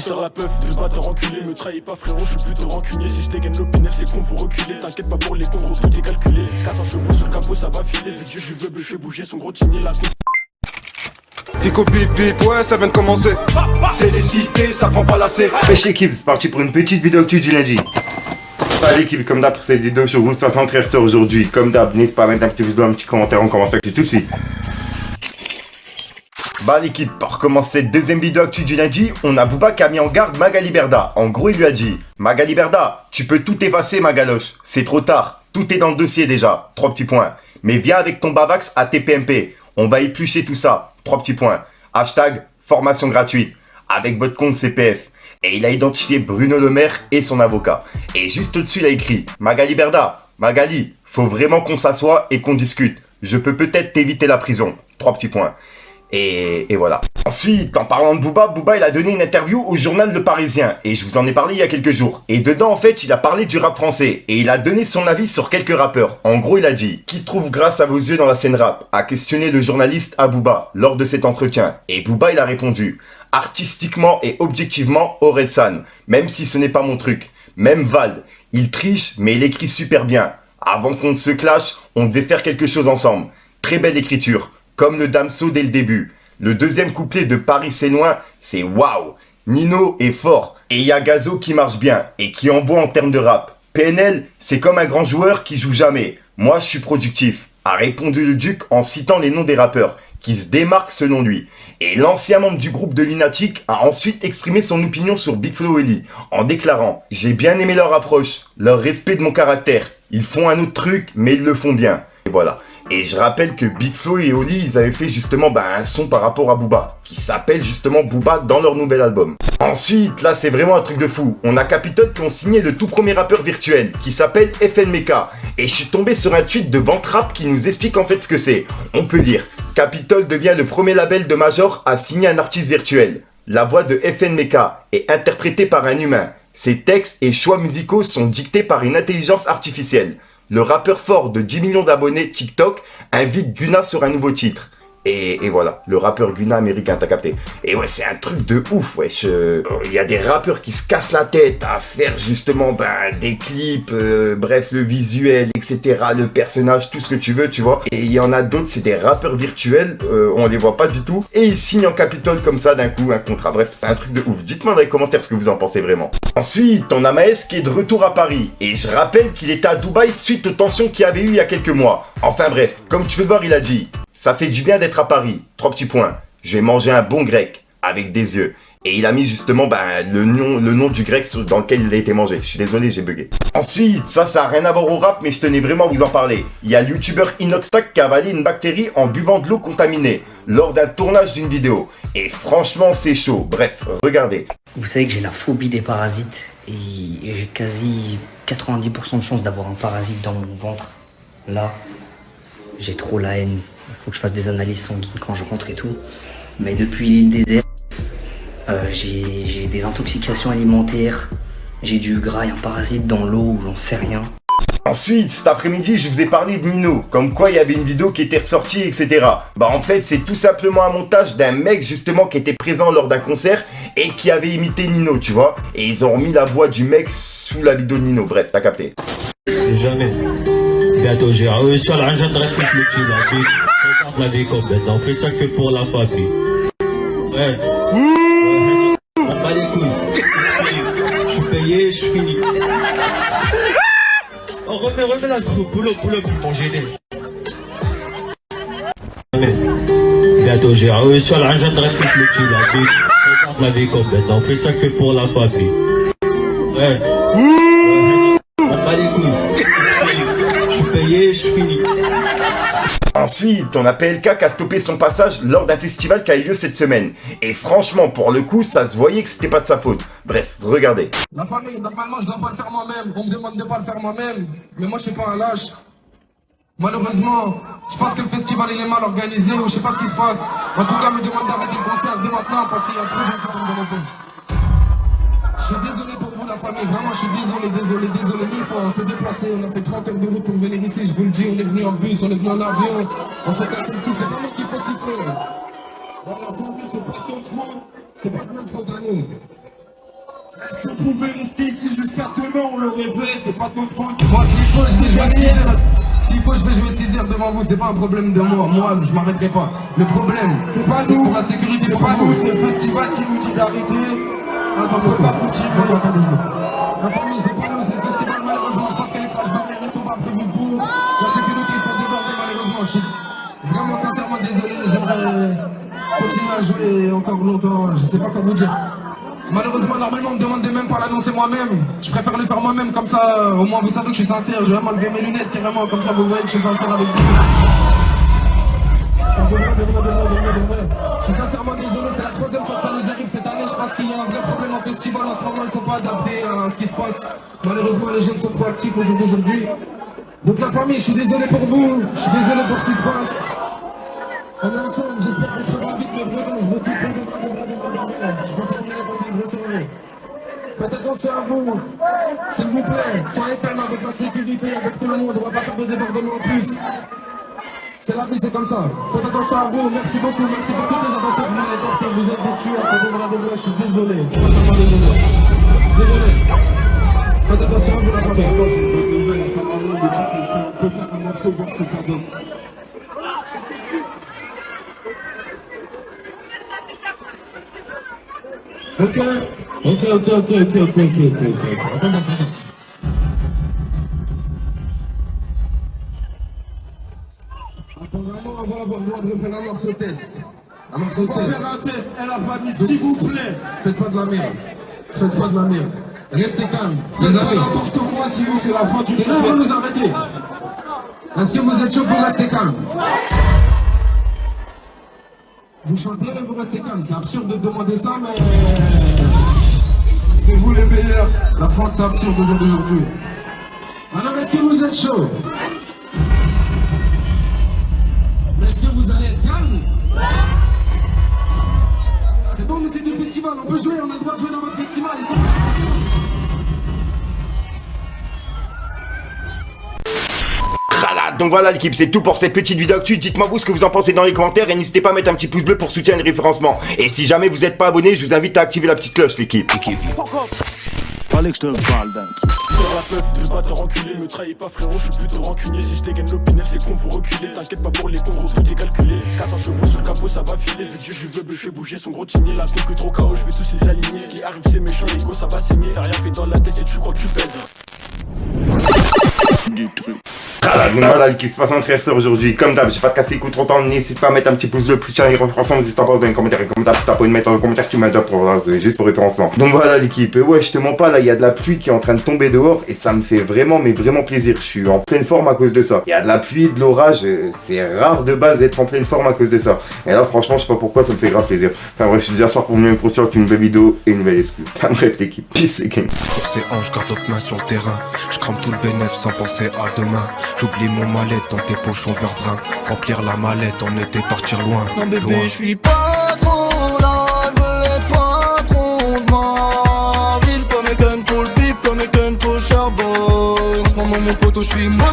sur la peuf, de batteur enculé. Me trahis pas frérot, je suis plutôt rancunier. Si je dégaine l'opinel, c'est con, vous reculez. T'inquiète pas pour les cons, gros, tout est calculé. 400 chevaux sous le capot, ça va filer. Vite, je beuble, je fais bouger son gros tigné. La Fico bip bip, ouais ça vient de commencer. C'est les cités, ça prend pas la C. Wesh l'équipe, c'est parti pour une petite vidéo actu du lundi. Allez l'équipe, comme d'hab pour cette vidéo sur vous 60 RC aujourd'hui. Comme d'hab, n'hésitez pas à mettre un petit pouce bleu, un petit commentaire, on commence actu tout de suite. Bah l'équipe, pour commencer cette deuxième vidéo actu du lundi, on a Booba qui a mis en garde Magali Berda. En gros il lui a dit: Magali Berda, tu peux tout effacer ma galoche, c'est trop tard, tout est dans le dossier déjà, 3 petits points. Mais viens avec ton Bavax à TPMP, on va éplucher tout ça, 3 petits points. Hashtag formation gratuite, avec votre compte CPF. Et il a identifié Bruno Le Maire et son avocat. Et juste au-dessus il a écrit: Magali Berda, Magali, faut vraiment qu'on s'assoie et qu'on discute. Je peux peut-être t'éviter la prison, 3 petits points. Et voilà. Ensuite, en parlant de Booba, Booba il a donné une interview au journal Le Parisien. Et je vous en ai parlé il y a quelques jours. Et dedans en fait il a parlé du rap français. Et il a donné son avis sur quelques rappeurs. En gros il a dit: qui trouve grâce à vos yeux dans la scène rap, a questionné le journaliste à Booba lors de cet entretien. Et Booba il a répondu: artistiquement et objectivement Orelsan. Même si ce n'est pas mon truc. Même Vald, il triche mais il écrit super bien. Avant qu'on ne se clash, on devait faire quelque chose ensemble. Très belle écriture. Comme le Damso dès le début. Le deuxième couplet de Paris c'est loin, c'est waouh. Nino est fort. Et il y a Gazo qui marche bien et qui envoie en termes de rap. PNL, c'est comme un grand joueur qui joue jamais. Moi je suis productif, a répondu le Duc en citant les noms des rappeurs qui se démarquent selon lui. Et l'ancien membre du groupe de Lunatic a ensuite exprimé son opinion sur Big Flo et Oli en déclarant: j'ai bien aimé leur approche, leur respect de mon caractère. Ils font un autre truc mais ils le font bien. Et voilà. Et je rappelle que Big Flo et Oli, ils avaient fait justement un son par rapport à Booba, qui s'appelle justement Booba dans leur nouvel album. Ensuite, là c'est vraiment un truc de fou. On a Capitol qui ont signé le tout premier rappeur virtuel, qui s'appelle FNMK. Et je suis tombé sur un tweet de Bantrap qui nous explique en fait ce que c'est. On peut lire: Capitol devient le premier label de Major à signer un artiste virtuel. La voix de FNMK est interprétée par un humain. Ses textes et choix musicaux sont dictés par une intelligence artificielle. Le rappeur fort de 10 millions d'abonnés TikTok invite Gunna sur un nouveau titre. Et voilà, le rappeur Gunna américain, t'as capté. Et ouais, c'est un truc de ouf, wesh. Il y a des rappeurs qui se cassent la tête à faire justement des clips, bref, le visuel, etc., le personnage, tout ce que tu veux, tu vois. Et il y en a d'autres, c'est des rappeurs virtuels, on les voit pas du tout. Et ils signent en Capitole comme ça d'un coup un contrat. Bref, c'est un truc de ouf. Dites-moi dans les commentaires ce que vous en pensez vraiment. Ensuite, on a Maes qui est de retour à Paris. Et je rappelle qu'il était à Dubaï suite aux tensions qu'il y avait eu il y a quelques mois. Enfin bref, comme tu peux le voir, il a dit: ça fait du bien d'être à Paris. 3 petits points. Je vais manger un bon grec avec des yeux. Et il a mis justement le nom du grec dans lequel il a été mangé. Je suis désolé, j'ai bugué. Ensuite, ça a rien à voir au rap, mais je tenais vraiment à vous en parler. Il y a le youtubeur Inoxtag qui a avalé une bactérie en buvant de l'eau contaminée lors d'un tournage d'une vidéo. Et franchement, c'est chaud. Bref, regardez. Vous savez que j'ai la phobie des parasites. Et j'ai quasi 90% de chance d'avoir un parasite dans mon ventre. Là, j'ai trop la haine. Il faut que je fasse des analyses sanguines quand je rentre et tout. Mais depuis l'île déserte, j'ai des intoxications alimentaires. J'ai du gras et un parasite dans l'eau ou j'en sais rien. Ensuite, cet après-midi, je vous ai parlé de Nino, comme quoi il y avait une vidéo qui était ressortie, etc. En fait, c'est tout simplement un montage d'un mec, justement, qui était présent lors d'un concert et qui avait imité Nino, tu vois. Et ils ont remis la voix du mec sous la vidéo de Nino. Bref, t'as capté. Jamais. Bientôt, j'ai réussi à l'engendrer tout le petit, la vie. Regarde la vie comme maintenant, on fait ça que pour la famille. Ouais. On bat les couilles. Je suis payé, je finis. On remets la soupe, boulot, mon gêné. Bientôt, j'ai réussi à l'engendrer tout le petit, la vie. Regarde la vie comme maintenant, on fait ça que pour la famille. Ouais. On bat les couilles. Je suis payé, je finis. Ensuite, on a PLK qui a stoppé son passage lors d'un festival qui a eu lieu cette semaine. Et franchement, pour le coup, ça se voyait que c'était pas de sa faute. Bref, regardez. La famille, normalement, je dois pas le faire moi-même. On me demande de pas le faire moi-même. Mais moi, je suis pas un lâche. Malheureusement, je pense que le festival il est mal organisé ou je sais pas ce qui se passe. En tout cas, me demande d'arrêter le concert dès maintenant parce qu'il y a trop de gens qui tombent dans le dos. Je suis désolé pour vous la famille, vraiment je suis désolé mille fois. On s'est déplacé, on a fait 30 heures de route pour venir ici, je vous le dis, on est venu en bus, on est venu en avion, on s'est cassé le cul, c'est pas moi qui faut siffler. Dans la famille, c'est pas de notre faute, c'est pas de notre faute à nous. Si on pouvait rester ici jusqu'à demain, on l'aurait fait, c'est pas notre faute. Moi, s'il faut, je vais jouer 6 heures. S'il faut, je vais jouer 6 heures devant vous, c'est pas un problème de moi. Moi, je m'arrêterai pas. Le problème, C'est pas nous, pour la sécurité, c'est pour pas vous. nous, c'est le festival qui nous dit d'arrêter. Attends, On peut pas continuer. La famille, c'est pas nous, c'est le festival. Malheureusement, je pense que les crash barrières ne sont pas prévus pour. La sécurité, ils sont débordés, malheureusement. Je suis vraiment sincèrement désolé. J'aimerais continuer à jouer encore longtemps. Je sais pas quoi vous dire. Malheureusement, normalement, on me demandait même pas l'annoncer moi-même. Je préfère le faire moi-même, comme ça, au moins vous savez que je suis sincère. Je vais même enlever mes lunettes carrément, comme ça vous voyez que je suis sincère avec vous. De vrai. Je suis sincèrement désolé, c'est la 3e fois que ça nous arrive cette année. Je pense qu'il y a un vrai problème en festival en ce moment, ils sont pas adaptés à ce qui se passe. Malheureusement, les jeunes sont trop actifs au jour d'aujourd'hui. Donc la famille, je suis désolé pour vous, je suis désolé pour ce qui se passe. On est ensemble, j'espère qu'on se revoit vite, mais vraiment, je veux tout faire. Je pense qu'on est passé une bonne soirée. Faites attention à vous, s'il vous plaît. Soyez calme avec la sécurité, avec tout le monde. On va pas faire de débordements en plus. C'est la vie, c'est comme ça. Faites attention à vous. Merci beaucoup. Merci pour toutes les attentions que vous m'avez portées. Vous êtes des tueurs. Je suis désolé. Sincèrement désolé. Désolé. Faites attention à vous, la famille. Moi, j'ai une bonne nouvelle. Apparemment, le type, on peut faire un morceau, voir ce que ça donne. Ok. Attends. Apparemment, on va avoir le droit de refaire un morceau test. Un morceau On va test. faire un test. Et la famille, s'il vous plaît. Faites pas de la merde. Faites pas de la merde. Restez calme. Faites Les pas amis. n'importe quoi, sinon c'est la fin du C'est là concert. vous nous arrêtez. Est-ce que vous êtes chaud pour rester calme? Vous chantez mais vous restez calme. C'est absurde de demander ça, mais C'est vous les meilleurs. la France c'est absurde au jour d'aujourd'hui. Alors est-ce que vous êtes chaud? Mais est-ce que vous allez être calme? C'est bon, mais c'est du festival, on peut jouer, on a le droit de jouer dans votre festival. Ils sont... Donc voilà l'équipe, c'est tout pour cette petite vidéo actu. Dites-moi vous ce que vous en pensez dans les commentaires et n'hésitez pas à mettre un petit pouce bleu pour soutenir le référencement. Et si jamais vous n'êtes pas abonné, je vous invite à activer la petite cloche l'équipe. Fallait que je te parle d'un truc. Sur la peuf de batteur enculé, me trahis pas frérot, je suis plutôt rancunier. Si je dégaine l'opinel, c'est qu'on vous reculer. T'inquiète pas pour les cons, gros, tout est calculé. 400 chevaux sous le capot, ça va filer. Vu que je veux, je fais bouger son gros tigné. La con que trop KO, je vais tous les aligner. Ce qui arrive, c'est méchant, l'ego, ça va saigner. T'as rien fait dans la tête et tu crois que tu pèses. Du truc. Donc voilà l'équipe, c'est pas un frère aujourd'hui. Comme d'hab, j'ai pas de casser les coups trop temps. N'hésite pas à mettre un petit pouce bleu pour tirer les référencements. N'hésite pas à dans les commentaires. Comme d'hab, si t'as pas envie de mettre dans les commentaires, tu m'as juste pour référencement. Donc voilà l'équipe, ouais, je te mens pas là, il y a de la pluie qui est en train de tomber dehors et ça me fait vraiment, mais vraiment plaisir. Je suis en pleine forme à cause de ça. Il y a de la pluie, de l'orage, c'est rare de base d'être en pleine forme à cause de ça. Et là, franchement, je sais pas pourquoi, ça me fait grave plaisir. Enfin bref, je te dis à soir pour une nouvelle procédure avec une nouvelle vidéo et une nouvelle excuse. Enfin bref l'équipe, peace again. Sur ses hanches, garde l'autre main sur le terrain. Je crame tout le bénéf sans penser à demain. J'oublie mon mallette dans tes pochons vert brun. Remplir la mallette, on était partir loin. Non bébé, loin. je suis pas trop là, je veux être patron de ma ville. Comme un gun pour le bif, comme un gun pour le charbon. En ce moment mon poteau, je suis mal.